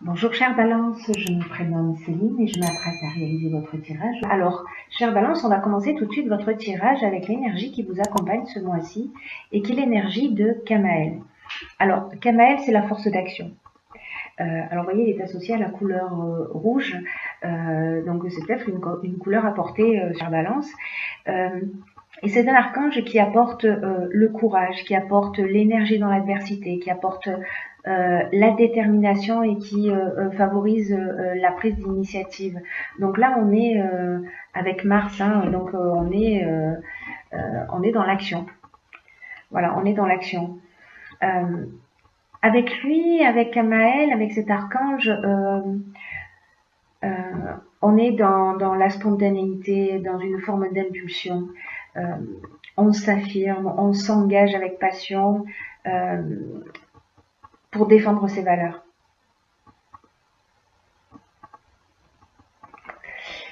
Bonjour chère Balance, je me prénomme Céline et je m'apprête à réaliser votre tirage. Alors, chère Balance, on va commencer tout de suite votre tirage avec l'énergie qui vous accompagne ce mois-ci et qui est l'énergie de Kamaël. Alors, Kamaël, c'est la force d'action. Alors, vous voyez, il est associé à la couleur rouge, donc c'est peut-être une couleur à porter sur Balance. Et c'est un archange qui apporte le courage, qui apporte l'énergie dans l'adversité, qui apporte la détermination et qui favorise la prise d'initiative. Donc là, on est avec Mars, hein, donc on est dans l'action. Voilà, on est dans l'action. Avec lui, avec Kamaël, avec cet archange, on est dans la spontanéité, dans une forme d'impulsion. On s'affirme, on s'engage avec passion pour défendre ses valeurs.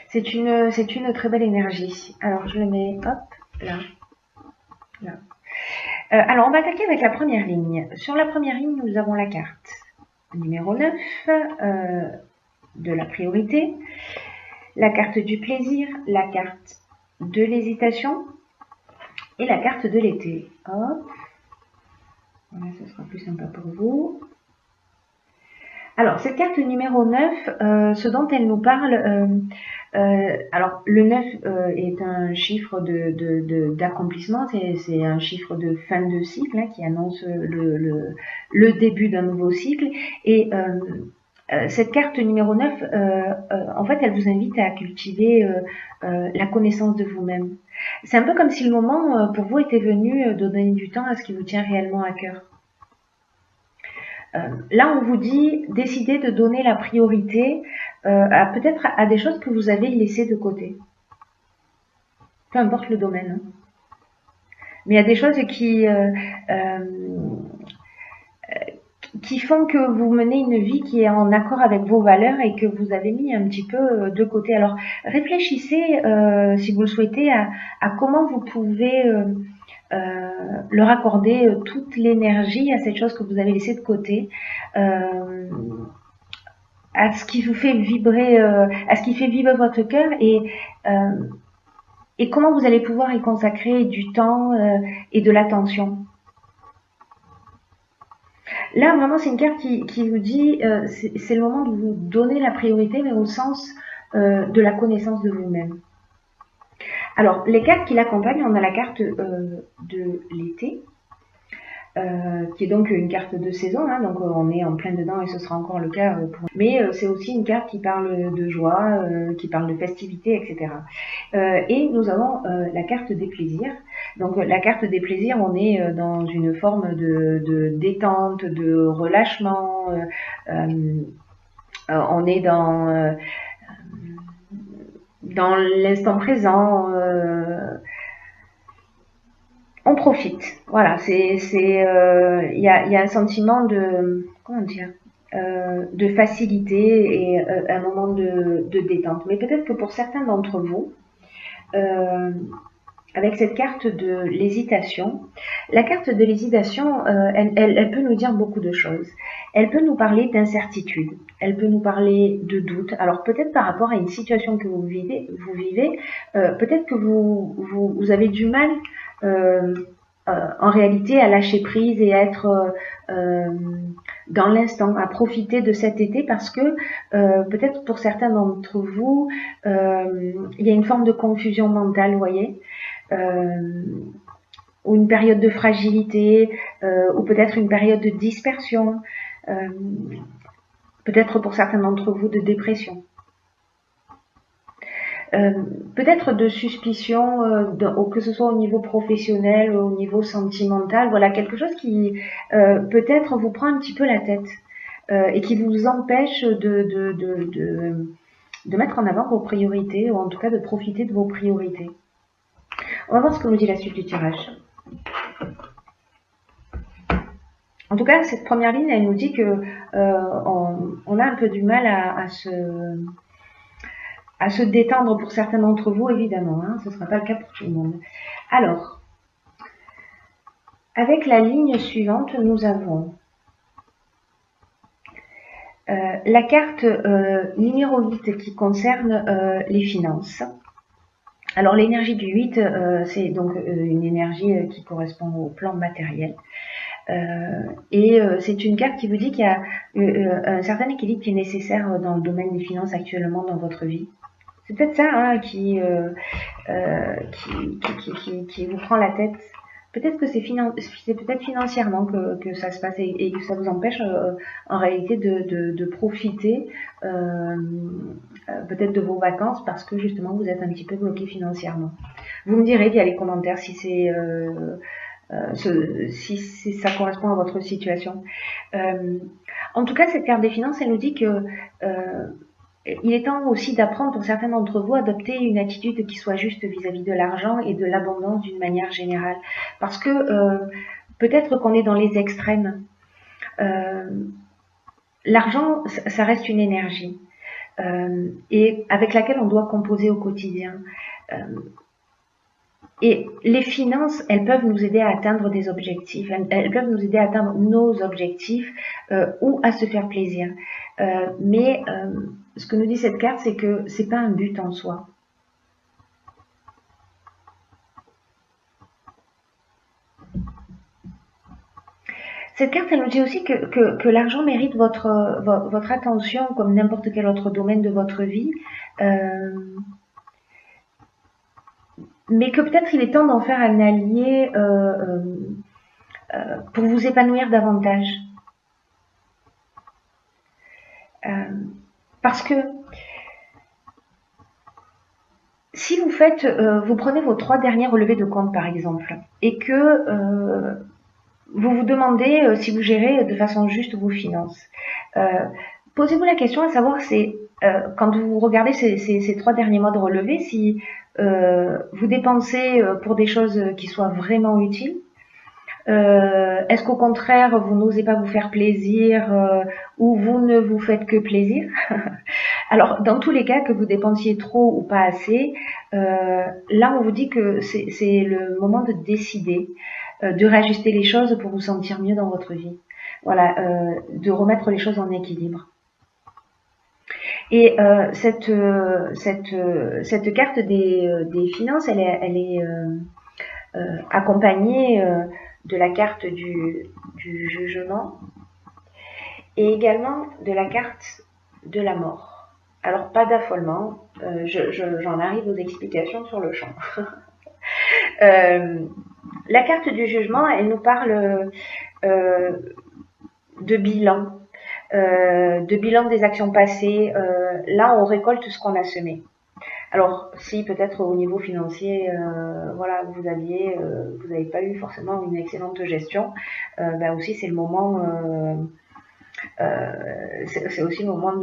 C'est une très belle énergie. Alors, je le mets, hop, là. Là. Alors, on va attaquer avec la première ligne. Sur la première ligne, nous avons la carte numéro 9 de la priorité, la carte du plaisir, la carte de l'hésitation et la carte de l'été. Hop. Voilà, ce sera plus sympa pour vous. Alors, cette carte numéro 9, ce dont elle nous parle, alors le 9 est un chiffre d'accomplissement, c'est un chiffre de fin de cycle hein, qui annonce le début d'un nouveau cycle. Et cette carte numéro 9, en fait, elle vous invite à cultiver la connaissance de vous-même. C'est un peu comme si le moment pour vous était venu de donner du temps à ce qui vous tient réellement à cœur. Là, on vous dit décidez de donner la priorité peut-être à des choses que vous avez laissées de côté. Peu importe le domaine. Hein. Mais il y a des choses qui font que vous menez une vie qui est en accord avec vos valeurs et que vous avez mis un petit peu de côté. Alors, réfléchissez, si vous le souhaitez, à comment vous pouvez leur accorder toute l'énergie à cette chose que vous avez laissée de côté. À ce qui vous fait vibrer, à ce qui fait vibrer votre cœur et comment vous allez pouvoir y consacrer du temps et de l'attention. Là, vraiment, c'est une carte qui vous dit c'est le moment de vous donner la priorité, mais au sens de la connaissance de vous-même. Alors, les cartes qui l'accompagnent, on a la carte de l'été, qui est donc une carte de saison, hein, donc on est en plein dedans et ce sera encore le cas pour... Mais c'est aussi une carte qui parle de joie, qui parle de festivité, etc. Et nous avons la carte des plaisirs. Donc la carte des plaisirs, on est dans une forme de détente, de relâchement, on est dans l'instant présent, on profite. Voilà, il y a un sentiment de, comment dire, de facilité et un moment de détente. Mais peut-être que pour certains d'entre vous, avec cette carte de l'hésitation, la carte de l'hésitation, elle peut nous dire beaucoup de choses. Elle peut nous parler d'incertitude, elle peut nous parler de doute. Alors peut-être par rapport à une situation que vous vivez, peut-être que vous avez du mal en réalité à lâcher prise et à être dans l'instant, à profiter de cet été parce que peut-être pour certains d'entre vous, il y a une forme de confusion mentale, vous voyez, ou une période de fragilité, ou peut-être une période de dispersion, peut-être pour certains d'entre vous de dépression. Peut-être de suspicion, que ce soit au niveau professionnel, au niveau sentimental, voilà, quelque chose qui peut-être vous prend un petit peu la tête et qui vous empêche de mettre en avant vos priorités, ou en tout cas de profiter de vos priorités. On va voir ce que nous dit la suite du tirage. En tout cas, cette première ligne, elle nous dit que on a un peu du mal à se détendre pour certains d'entre vous, évidemment. Hein, ce ne sera pas le cas pour tout le monde. Alors, avec la ligne suivante, nous avons La carte numéro 8 qui concerne les finances. Alors l'énergie du 8, c'est donc une énergie qui correspond au plan matériel. C'est une carte qui vous dit qu'il y a un certain équilibre qui est nécessaire dans le domaine des finances actuellement dans votre vie. C'est peut-être ça hein, qui vous prend la tête. Peut-être que c'est peut-être financièrement que ça se passe et que ça vous empêche en réalité de profiter peut-être de vos vacances parce que justement vous êtes un petit peu bloqué financièrement. Vous me direz via les commentaires si ça correspond à votre situation. En tout cas, cette carte des finances, elle nous dit que il est temps aussi d'apprendre pour certains d'entre vous à adopter une attitude qui soit juste vis-à-vis de l'argent et de l'abondance d'une manière générale. Parce que peut-être qu'on est dans les extrêmes. L'argent, ça reste une énergie et avec laquelle on doit composer au quotidien. Et les finances, elles peuvent nous aider à atteindre des objectifs, elles peuvent nous aider à atteindre nos objectifs ou à se faire plaisir. Mais ce que nous dit cette carte, c'est que c'est pas un but en soi. Cette carte, elle nous dit aussi que l'argent mérite votre attention comme n'importe quel autre domaine de votre vie. Mais que peut-être il est temps d'en faire un allié pour vous épanouir davantage. Parce que si vous prenez vos 3 derniers relevés de compte par exemple, et que vous vous demandez si vous gérez de façon juste vos finances, posez-vous la question à savoir quand vous regardez ces 3 derniers mois de relevés, si vous dépensez pour des choses qui soient vraiment utiles. Est-ce qu'au contraire, vous n'osez pas vous faire plaisir ou vous ne vous faites que plaisir? Alors, dans tous les cas, que vous dépensiez trop ou pas assez, là, on vous dit que c'est le moment de décider, de réajuster les choses pour vous sentir mieux dans votre vie. Voilà, de remettre les choses en équilibre. Et cette carte des finances, elle est accompagnée de la carte du jugement et également de la carte de la mort. Alors pas d'affolement, j'en arrive aux explications sur le champ. La carte du jugement, elle nous parle de bilan. De bilan des actions passées. Là, on récolte ce qu'on a semé. Alors, si peut-être au niveau financier, voilà, vous n'avez pas eu forcément une excellente gestion, ben aussi c'est le moment, c'est aussi le moment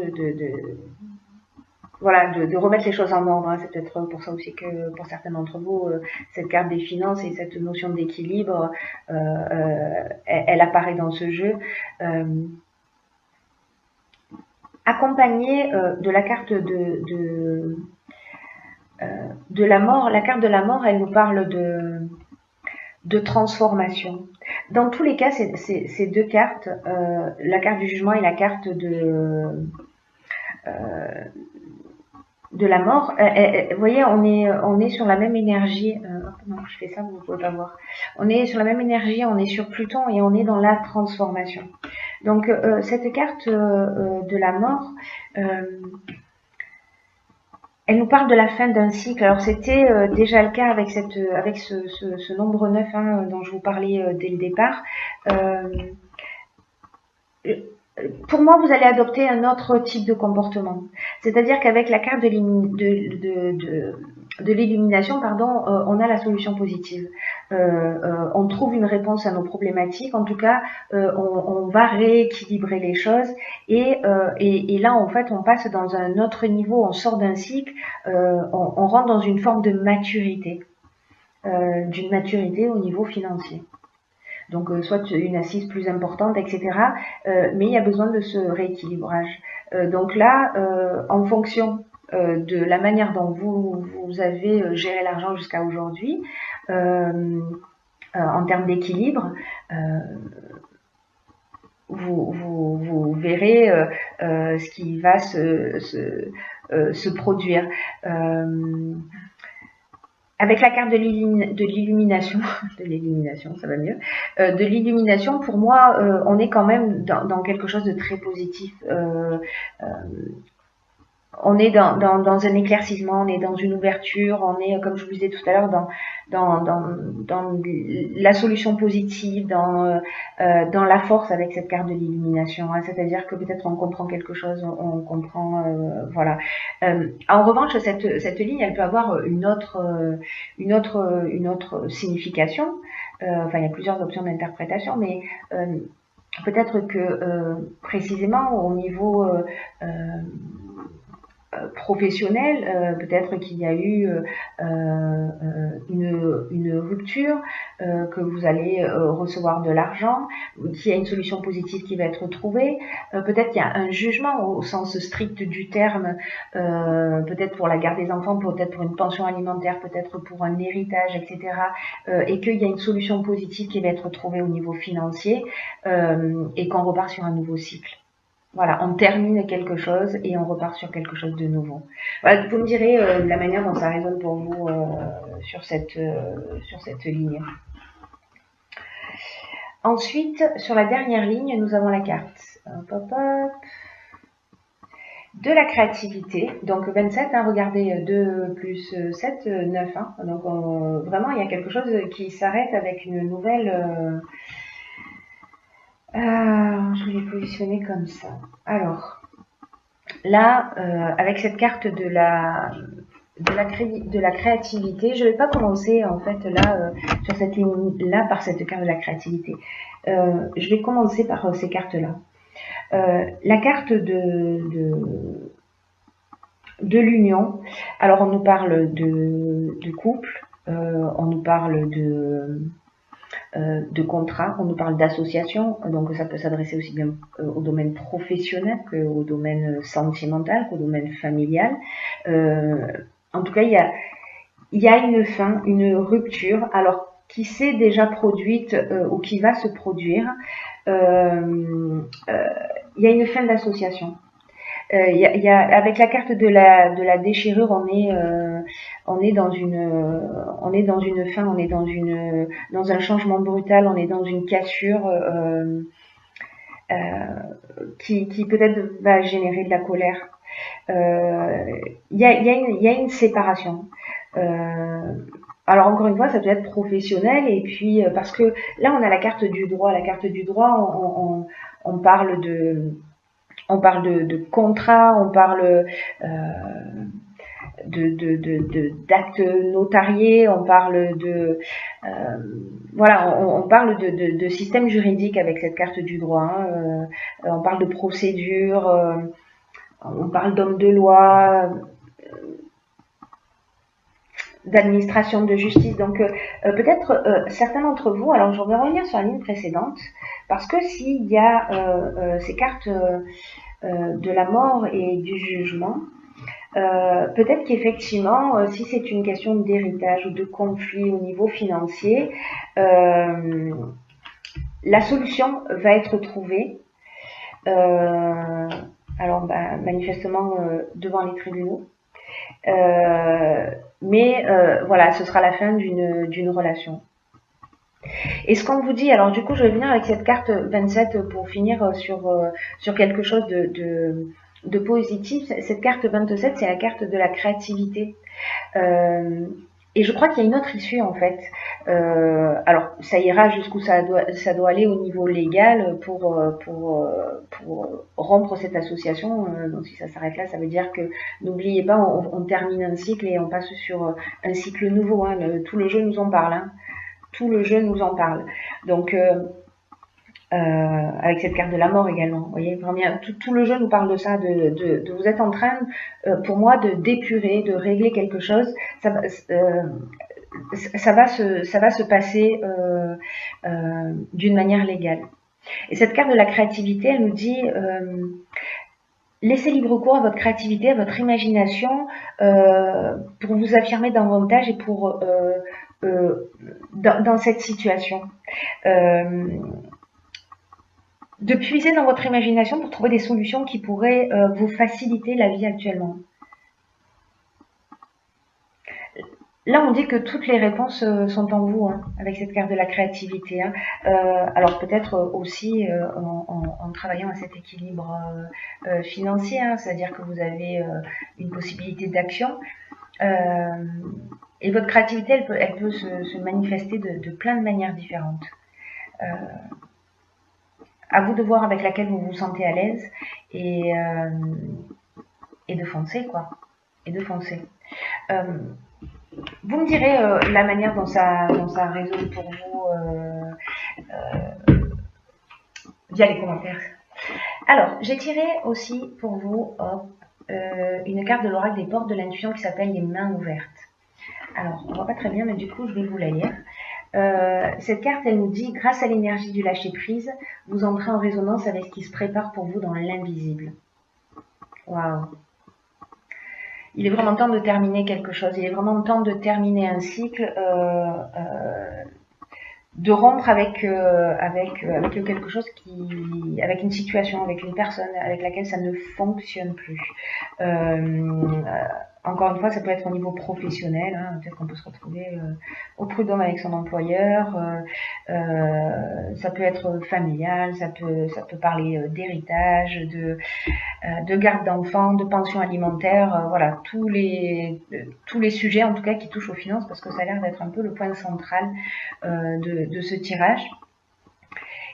de remettre les choses en ordre. Hein. C'est peut-être pour ça aussi que pour certains d'entre vous, cette carte des finances et cette notion d'équilibre, elle apparaît dans ce jeu. Accompagnée de la carte de la mort. La carte de la mort, elle nous parle de transformation. Dans tous les cas, ces deux cartes, la carte du jugement et la carte de la mort, vous voyez, on est sur la même énergie. Non, je fais ça, vous ne pouvez pas voir. On est sur la même énergie, on est sur Pluton et on est dans la transformation. Donc cette carte de la mort, elle nous parle de la fin d'un cycle. Alors c'était déjà le cas avec ce nombre 9 hein, dont je vous parlais dès le départ. Pour moi, vous allez adopter un autre type de comportement. C'est-à-dire qu'avec la carte de l'illumination, on a la solution positive. On trouve une réponse à nos problématiques. En tout cas, on va rééquilibrer les choses. Et là, en fait, on passe dans un autre niveau. On sort d'un cycle. On rentre dans une forme de maturité. D'une maturité au niveau financier. Donc soit une assise plus importante, etc. Mais il y a besoin de ce rééquilibrage. Donc là, en fonction de la manière dont vous avez géré l'argent jusqu'à aujourd'hui, en termes d'équilibre, vous verrez ce qui va se produire. Avec la carte de l'illumination, ça va mieux, de l'illumination, pour moi, on est quand même dans quelque chose de très positif. On est dans un éclaircissement, on est dans une ouverture, on est, comme je vous disais tout à l'heure, dans la solution positive, dans la force avec cette carte de l'illumination. Hein, c'est-à-dire que peut-être on comprend quelque chose, on comprend, voilà. En revanche, cette ligne, elle peut avoir une autre signification. Enfin, il y a plusieurs options d'interprétation, mais peut-être que précisément au niveau professionnel, peut-être qu'il y a eu une rupture, que vous allez recevoir de l'argent, qu'il y a une solution positive qui va être trouvée, peut-être qu'il y a un jugement au sens strict du terme, peut-être pour la garde des enfants, peut-être pour une pension alimentaire, peut-être pour un héritage, etc. Et qu'il y a une solution positive qui va être trouvée au niveau financier, et qu'on repart sur un nouveau cycle. Voilà, on termine quelque chose et on repart sur quelque chose de nouveau. Voilà, vous me direz la manière dont ça résonne pour vous sur cette ligne. Ensuite, sur la dernière ligne, nous avons la carte de la créativité. Donc 27, hein, regardez, 2 plus 7, 9. Hein. Donc vraiment, il y a quelque chose qui s'arrête avec une nouvelle... je vais les positionner comme ça. Alors, là, avec cette carte de la créativité, je ne vais pas commencer en fait là sur cette ligne là par cette carte de la créativité. Je vais commencer par ces cartes là. La carte de l'union. Alors on nous parle de couple, on nous parle de contrat, on nous parle d'association, donc ça peut s'adresser aussi bien au domaine professionnel qu'au domaine sentimental, qu'au domaine familial. En tout cas, il y a une fin, une rupture, alors qui s'est déjà produite ou qui va se produire. Il y a une fin d'association. Avec la carte de la déchirure, on est dans une fin, on est dans un changement brutal, on est dans une cassure qui peut-être va générer de la colère. Il y a une séparation. Alors encore une fois, ça peut être professionnel, et puis parce que là on a la carte du droit. La carte du droit, on parle de contrat, on parle d'actes notariés, on parle voilà, on parle de système juridique avec cette carte du droit. Hein. On parle de procédure, on parle d'homme de loi, d'administration de justice. Donc peut-être certains d'entre vous, alors je vais revenir sur la ligne précédente, parce que s'il y a ces cartes de la mort et du jugement, peut-être qu'effectivement, si c'est une question d'héritage ou de conflit au niveau financier, la solution va être trouvée, alors manifestement devant les tribunaux, mais voilà, ce sera la fin d'une relation. Et ce qu'on vous dit, alors du coup je vais venir avec cette carte 27 pour finir sur quelque chose de positif. Cette carte 27, c'est la carte de la créativité. Et je crois qu'il y a une autre issue en fait. Alors ça ira jusqu'où ça doit aller au niveau légal pour rompre cette association. Donc si ça s'arrête là, ça veut dire que, n'oubliez pas, on termine un cycle et on passe sur un cycle nouveau. Hein. Tout le jeu nous en parle. Hein. Tout le jeu nous en parle. Donc avec cette carte de la mort également. Vous voyez, vraiment, tout le jeu nous parle de ça, de vous êtes en train, pour moi, de d'épurer, de régler quelque chose. Ça va se passer d'une manière légale. Et cette carte de la créativité, elle nous dit laissez libre cours à votre créativité, à votre imagination, pour vous affirmer davantage et pour dans cette situation. de puiser dans votre imagination pour trouver des solutions qui pourraient vous faciliter la vie actuellement. Là, on dit que toutes les réponses sont en vous, hein, avec cette carte de la créativité. Hein. Alors peut-être aussi en travaillant à cet équilibre financier, hein, c'est-à-dire que vous avez une possibilité d'action. Et votre créativité, elle peut se manifester de plein de manières différentes. À vous de voir avec laquelle vous vous sentez à l'aise et de foncer, quoi. Et de foncer. Vous me direz la manière dont ça résonne pour vous via les commentaires. Alors, j'ai tiré aussi pour vous une carte de l'oracle des portes de l'intuition qui s'appelle les mains ouvertes. Alors, on voit pas très bien, mais du coup, je vais vous la lire. Cette carte, elle nous dit, grâce à l'énergie du lâcher-prise, vous entrez en résonance avec ce qui se prépare pour vous dans l'invisible. Waouh! Il est vraiment temps de terminer quelque chose. Il est vraiment temps de terminer un cycle, de rompre avec quelque chose avec une situation, avec une personne avec laquelle ça ne fonctionne plus. Encore une fois, ça peut être au niveau professionnel, hein, peut-être qu'on peut se retrouver au prud'homme avec son employeur, ça peut être familial, ça peut parler d'héritage, de garde d'enfants, de pension alimentaire, voilà, tous les sujets en tout cas qui touchent aux finances, parce que ça a l'air d'être un peu le point central de ce tirage.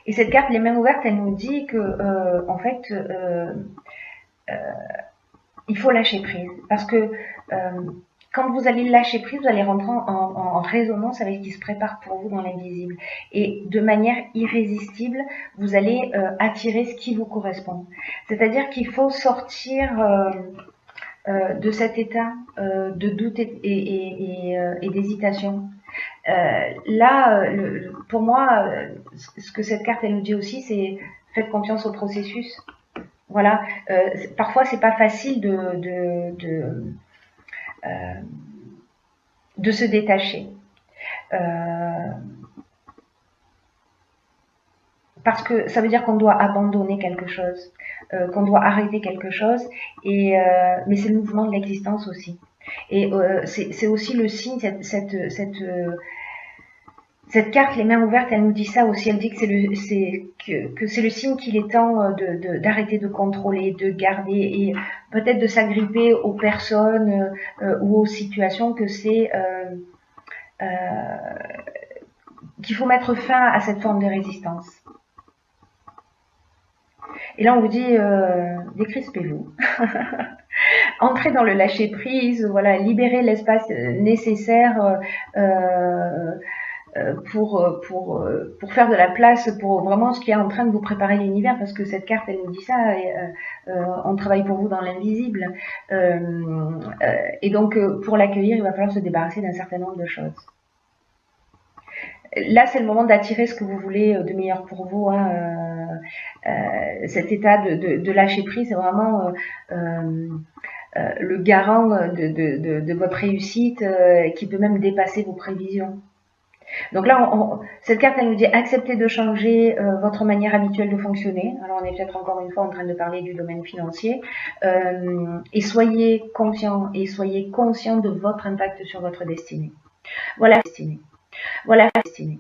Et cette carte, les mains ouvertes, elle nous dit que en fait, il faut lâcher prise, parce que quand vous allez lâcher prise, vous allez rentrer en résonance avec ce qui se prépare pour vous dans l'invisible. Et de manière irrésistible, vous allez attirer ce qui vous correspond. C'est-à-dire qu'il faut sortir de cet état de doute et d'hésitation. Là, pour moi, ce que cette carte elle nous dit aussi, c'est faites confiance au processus. Voilà, parfois c'est pas facile de se détacher. Parce que ça veut dire qu'on doit abandonner quelque chose, qu'on doit arrêter quelque chose, mais c'est le mouvement de l'existence aussi. Et c'est aussi le signe, cette carte, les mains ouvertes, elle nous dit ça aussi. Elle dit que c'est le signe qu'il est temps d'arrêter de contrôler, de garder et peut-être de s'agripper aux personnes ou aux situations, que c'est qu'il faut mettre fin à cette forme de résistance. Et là, on vous dit, décrispez-vous. Entrez dans le lâcher-prise, voilà, libérez l'espace nécessaire pour faire de la place pour vraiment ce qui est en train de vous préparer l'univers, parce que cette carte, elle nous dit ça, on travaille pour vous dans l'invisible. Et donc, pour l'accueillir, il va falloir se débarrasser d'un certain nombre de choses. Là, c'est le moment d'attirer ce que vous voulez de meilleur pour vous. Hein. Cet état de lâcher prise, c'est vraiment le garant de votre réussite qui peut même dépasser vos prévisions. Donc là, cette carte, elle nous dit acceptez de changer votre manière habituelle de fonctionner. Alors on est peut-être encore une fois en train de parler du domaine financier. Et soyez confiant et soyez conscient de votre impact sur votre destinée. Voilà, destinée. Voilà, destinée.